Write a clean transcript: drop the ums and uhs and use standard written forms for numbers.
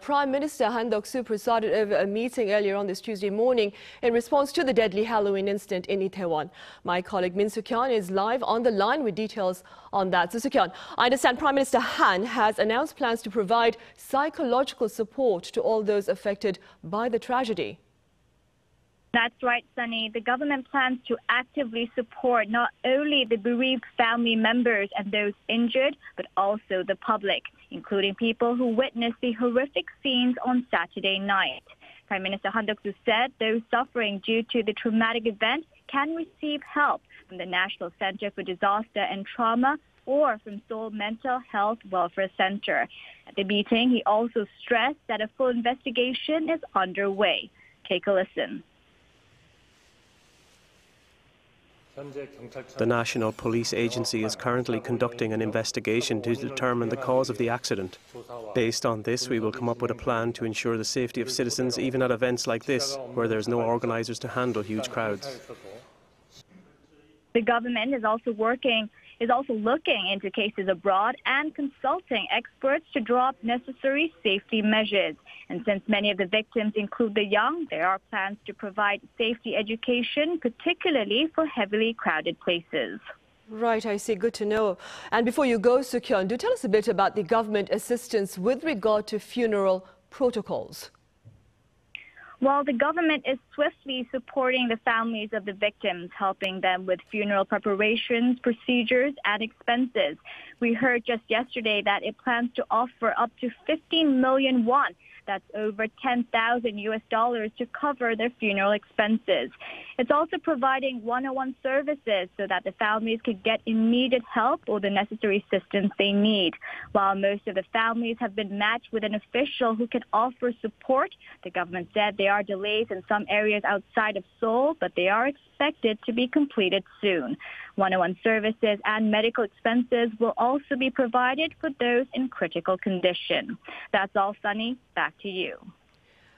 Prime Minister Han Deok-soo presided over a meeting earlier on this Tuesday morning in response to the deadly Halloween incident in Itaewon. My colleague Suk-hyen is live on the line with details on that. So Suk-hyen, I understand Prime Minister Han has announced plans to provide psychological support to all those affected by the tragedy. That's right, Sunny. The government plans to actively support not only the bereaved family members and those injured, but also the public, including people who witnessed the horrific scenes on Saturday night. Prime Minister Han Deok-soo said those suffering due to the traumatic event can receive help from the National Center for Disaster and Trauma or from Seoul Mental Health Welfare Center. At the meeting, he also stressed that a full investigation is underway. Take a listen. The National Police Agency is currently conducting an investigation to determine the cause of the accident. Based on this, we will come up with a plan to ensure the safety of citizens even at events like this, where there's no organisers to handle huge crowds. The government is also looking into cases abroad and consulting experts to draw up necessary safety measures. And since many of the victims include the young, there are plans to provide safety education, particularly for heavily crowded places. Right, I see. Good to know. And before you go, Suk-hyen, do tell us a bit about the government assistance with regard to funeral protocols. Well, the government is swiftly supporting the families of the victims, helping them with funeral preparations, procedures, and expenses. We heard just yesterday that it plans to offer up to 15 million won. That's over $10,000 to cover their funeral expenses. It's also providing one-on-one services so that the families could get immediate help or the necessary assistance they need. While most of the families have been matched with an official who can offer support, the government said there are delays in some areas outside of Seoul, but they are expected to be completed soon. One-on-one services and medical expenses will also be provided for those in critical condition. That's all, Sunny. Back to you.